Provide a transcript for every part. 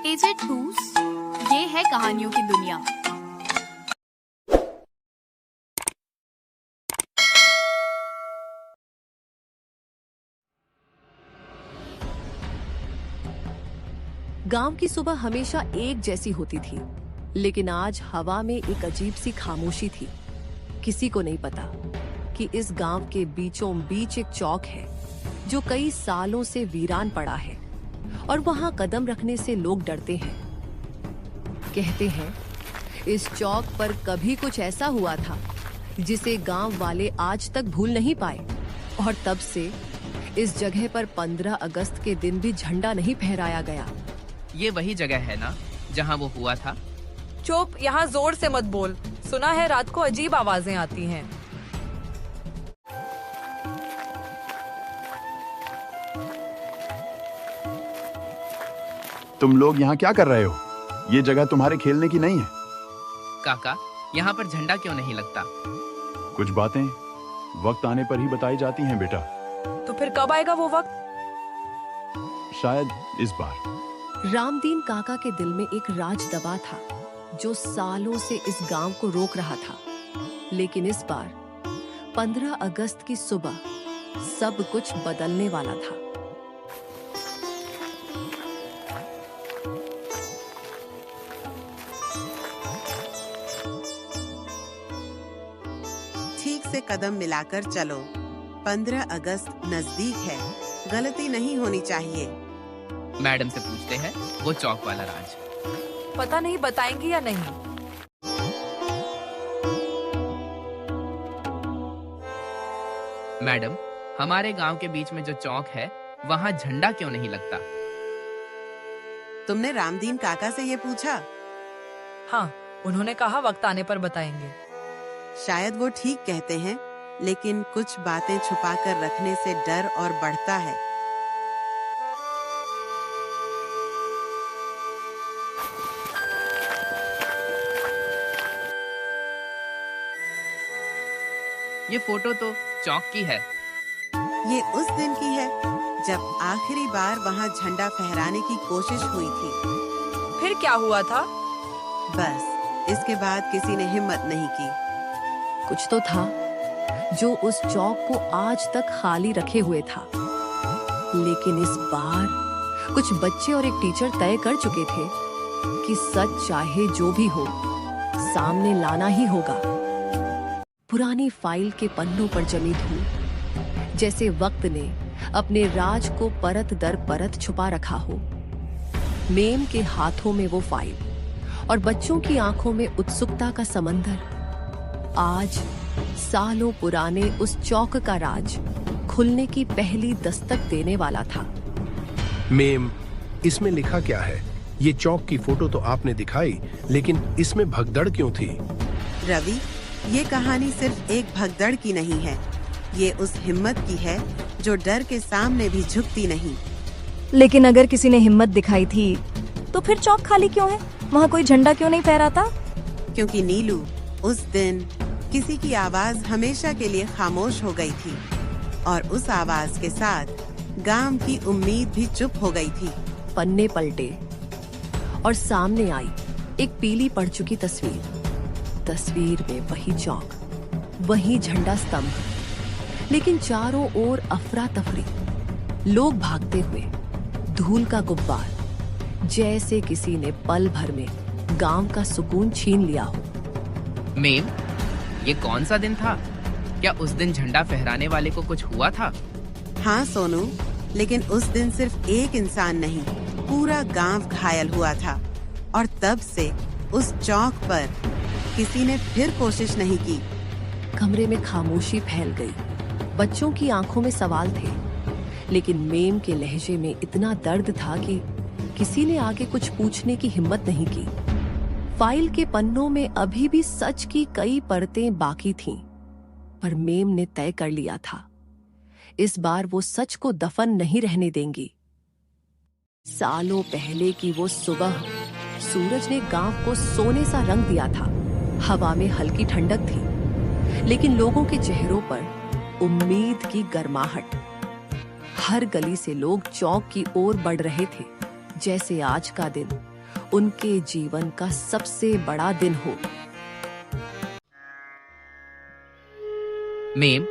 Aged टूस, ये है कहानियों की दुनिया। गांव की सुबह हमेशा एक जैसी होती थी, लेकिन आज हवा में एक अजीब सी खामोशी थी। किसी को नहीं पता कि इस गांव के बीचों बीच एक चौक है जो कई सालों से वीरान पड़ा है और वहां कदम रखने से लोग डरते हैं। कहते हैं इस चौक पर कभी कुछ ऐसा हुआ था जिसे गांव वाले आज तक भूल नहीं पाए, और तब से इस जगह पर 15 अगस्त के दिन भी झंडा नहीं फहराया गया। ये वही जगह है ना जहाँ वो हुआ था? चुप, यहाँ जोर से मत बोल। सुना है रात को अजीब आवाजें आती हैं। तुम लोग यहाँ क्या कर रहे हो? ये जगह तुम्हारे खेलने की नहीं है। काका, यहाँ पर झंडा क्यों नहीं लगता? कुछ बातें वक्त आने पर ही बताई जाती हैं बेटा। तो फिर कब आएगा वो वक्त? शायद इस बार। रामदीन काका के दिल में एक राज दबा था जो सालों से इस गांव को रोक रहा था, लेकिन इस बार 15 अगस्त की सुबह सब कुछ बदलने वाला था। ठीक से कदम मिलाकर चलो, 15 अगस्त नजदीक है, गलती नहीं होनी चाहिए। मैडम से पूछते हैं वो चौक वाला राज। पता नहीं बताएंगी या नहीं। मैडम, हमारे गांव के बीच में जो चौक है वहाँ झंडा क्यों नहीं लगता? तुमने रामदीन काका से ये पूछा? हाँ, उन्होंने कहा वक्त आने पर बताएंगे। शायद वो ठीक कहते हैं, लेकिन कुछ बातें छुपा कर रखने से डर और बढ़ता है। ये फोटो तो चौक की है। ये उस दिन की है जब आखिरी बार वहाँ झंडा फहराने की कोशिश हुई थी। फिर क्या हुआ था? बस इसके बाद किसी ने हिम्मत नहीं की। कुछ तो था जो उस चौक को आज तक खाली रखे हुए था, लेकिन इस बार कुछ बच्चे और एक टीचर तय कर चुके थे कि सच चाहे जो भी हो, सामने लाना ही होगा। पुरानी फाइल के पन्नों पर जमी धूल, जैसे वक्त ने अपने राज को परत दर परत छुपा रखा हो। मेम के हाथों में वो फाइल और बच्चों की आंखों में उत्सुकता का समंदर। आज सालों पुराने उस चौक का राज खुलने की पहली दस्तक देने वाला था। मेम, इसमें लिखा क्या है? ये चौक की फोटो तो आपने दिखाई, लेकिन इसमें भगदड़ क्यों थी? रवि, ये कहानी सिर्फ एक भगदड़ की नहीं है, ये उस हिम्मत की है जो डर के सामने भी झुकती नहीं। लेकिन अगर किसी ने हिम्मत दिखाई थी तो फिर चौक खाली क्यों है? वहाँ कोई झंडा क्यों नहीं फहराता? क्योंकि नीलू, उस दिन किसी की आवाज हमेशा के लिए खामोश हो गई थी, और उस आवाज के साथ गांव की उम्मीद भी चुप हो गई थी। पन्ने पलटे और सामने आई एक पीली पड़ चुकी तस्वीर। तस्वीर में वही चौक, वही झंडा स्तंभ, लेकिन चारों ओर अफरा तफरी, लोग भागते हुए, धूल का गुब्बार, जैसे किसी ने पल भर में गांव का सुकून छीन लिया हो। मेम, ये कौन सा दिन था? क्या उस दिन झंडा फहराने वाले को कुछ हुआ था? हाँ सोनू, लेकिन उस दिन सिर्फ एक इंसान नहीं, पूरा गांव घायल हुआ था, और तब से उस चौक पर किसी ने फिर कोशिश नहीं की। कमरे में खामोशी फैल गई। बच्चों की आंखों में सवाल थे, लेकिन मेम के लहजे में इतना दर्द था कि किसी ने आगे कुछ पूछने की हिम्मत नहीं की। फाइल के पन्नों में अभी भी सच की कई परतें बाकी थीं, पर मेम ने तय कर लिया था, इस बार वो सच को दफन नहीं रहने देंगी। सालों पहले की वो सुबह, सूरज ने गांव को सोने सा रंग दिया था। हवा में हल्की ठंडक थी, लेकिन लोगों के चेहरों पर उम्मीद की गर्माहट। हर गली से लोग चौक की ओर बढ़ रहे थे, जैसे आज का दिन उनके जीवन का सबसे बड़ा दिन हो। मेम,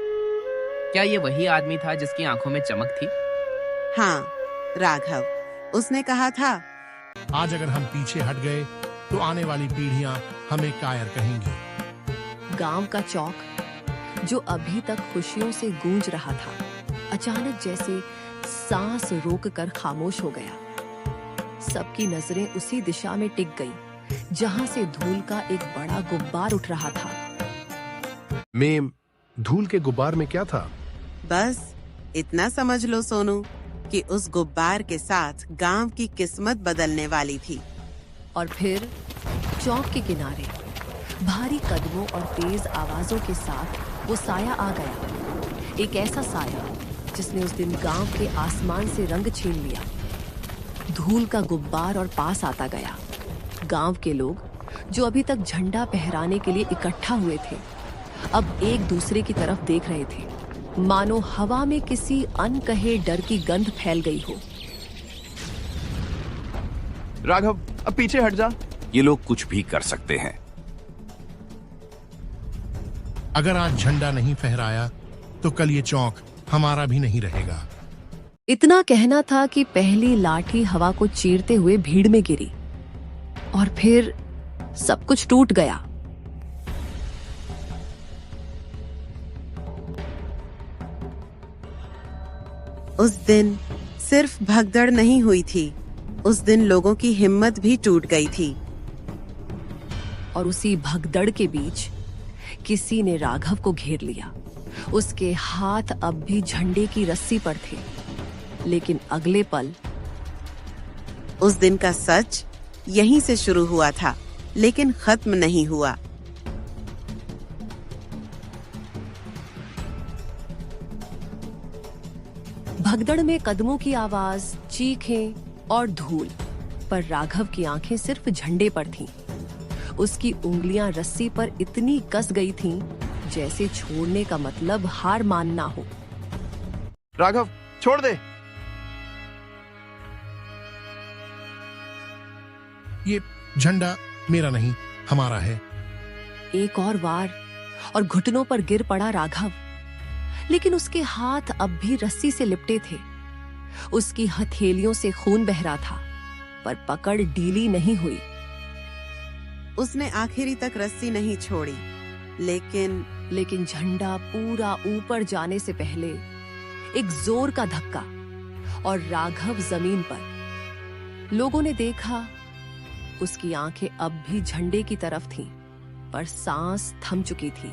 क्या ये वही आदमी था जिसकी आंखों में चमक थी? हाँ राघव, उसने कहा था आज अगर हम पीछे हट गए तो आने वाली पीढ़ियां हमें कायर कहेंगी। गांव का चौक जो अभी तक खुशियों से गूंज रहा था, अचानक जैसे सांस रोककर खामोश हो गया। सबकी नजरें उसी दिशा में टिक गई जहां से धूल का एक बड़ा गुब्बार उठ रहा था। मेम, धूल के गुब्बार में क्या था? बस इतना समझ लो सोनू कि उस गुब्बार के साथ गांव की किस्मत बदलने वाली थी। और फिर चौक के किनारे भारी कदमों और तेज आवाजों के साथ वो साया आ गया। एक ऐसा साया जिसने उस दिन गांव के आसमान से रंग छीन लिया। धूल का गुब्बार और पास आता गया। गांव के लोग जो अभी तक झंडा फहराने के लिए इकट्ठा हुए थे, अब एक दूसरे की तरफ देख रहे थे, मानो हवा में किसी अनकहे डर की गंध फैल गई हो। राघव, अब पीछे हट जा। ये लोग कुछ भी कर सकते हैं। अगर आज झंडा नहीं फहराया तो कल ये चौक हमारा भी नहीं रहेगा। इतना कहना था कि पहली लाठी हवा को चीरते हुए भीड़ में गिरी और फिर सब कुछ टूट गया। उस दिन सिर्फ भगदड़ नहीं हुई थी, उस दिन लोगों की हिम्मत भी टूट गई थी। और उसी भगदड़ के बीच किसी ने राघव को घेर लिया। उसके हाथ अब भी झंडे की रस्सी पर थे, लेकिन अगले पल उस दिन का सच यहीं से शुरू हुआ था, लेकिन खत्म नहीं हुआ। भगदड़ में कदमों की आवाज, चीखें और धूल, पर राघव की आंखें सिर्फ झंडे पर थीं। उसकी उंगलियां रस्सी पर इतनी कस गई थीं जैसे छोड़ने का मतलब हार मानना हो। राघव, छोड़ दे। ये झंडा मेरा नहीं, हमारा है। एक और वार और घुटनों पर गिर पड़ा राघव, लेकिन उसके हाथ अब भी रस्सी से लिपटे थे। उसकी हथेलियों से खून बह रहा था, पर पकड़ ढीली नहीं हुई। उसने आखिरी तक रस्सी नहीं छोड़ी, लेकिन झंडा पूरा ऊपर जाने से पहले एक जोर का धक्का और राघव जमीन पर। लोगों ने देखा, उसकी आंखें अब भी झंडे की तरफ थीं, पर सांस थम चुकी थी।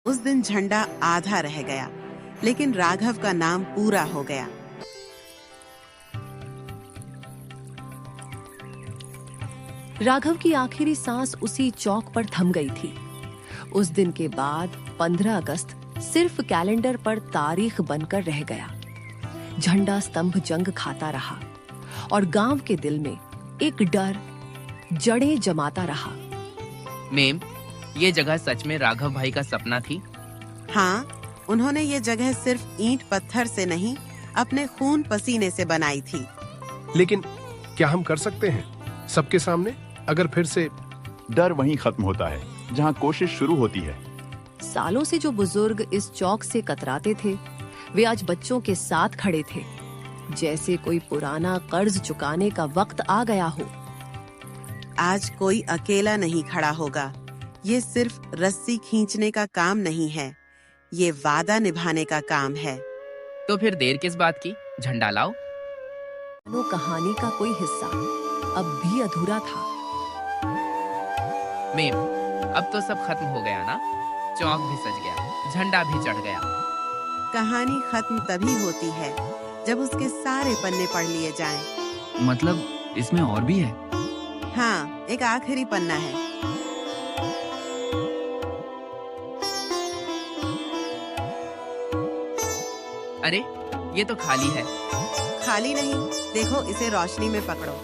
उस दिन झंडा आधा रह गया, लेकिन राघव का नाम पूरा हो गया। राघव की आखिरी सांस उसी चौक पर थम गई थी। उस दिन के बाद 15 अगस्त सिर्फ कैलेंडर पर तारीख बनकर रह गया। झंडा स्तंभ जंग खाता रहा और गांव के दिल में एक डर जड़ें जमाता रहा। मेम, ये जगह सच में राघव भाई का सपना थी? हाँ, उन्होंने ये जगह सिर्फ ईंट पत्थर से नहीं, अपने खून पसीने से बनाई थी। लेकिन क्या हम कर सकते हैं सबके सामने? अगर फिर से डर वहीं खत्म होता है जहां कोशिश शुरू होती है। सालों से जो बुजुर्ग इस चौक से कतराते थे, वे आज बच्चों के साथ खड़े थे, जैसे कोई पुराना कर्ज चुकाने का वक्त आ गया हो। आज कोई अकेला नहीं खड़ा होगा। ये सिर्फ रस्सी खींचने का काम नहीं है, ये वादा निभाने का काम है। तो फिर देर किस बात की? झंडा लाओ। वो कहानी का कोई हिस्सा अब भी अधूरा था। मेम, अब तो सब खत्म हो गया ना? चौक भी सज गया, झंडा भी चढ़ गया। कहानी खत्म तभी होती है जब उसके सारे पन्ने पढ़ लिए जाएं। मतलब इसमें और भी है? हाँ, एक आखिरी पन्ना है। अरे, ये तो खाली है। खाली नहीं, देखो, इसे रोशनी में पकड़ो।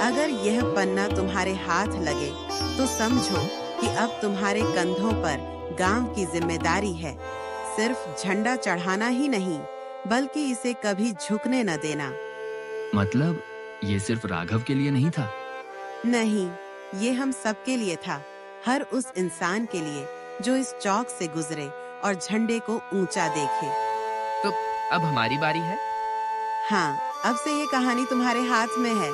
अगर यह पन्ना तुम्हारे हाथ लगे तो समझो कि अब तुम्हारे कंधों पर गांव की जिम्मेदारी है। सिर्फ झंडा चढ़ाना ही नहीं, बल्कि इसे कभी झुकने न देना। मतलब ये सिर्फ राघव के लिए नहीं था? नहीं, ये हम सबके लिए था, हर उस इंसान के लिए जो इस चौक से गुजरे और झंडे को ऊंचा देखे। तो अब हमारी बारी है। हाँ, अब से ये कहानी तुम्हारे हाथ में है।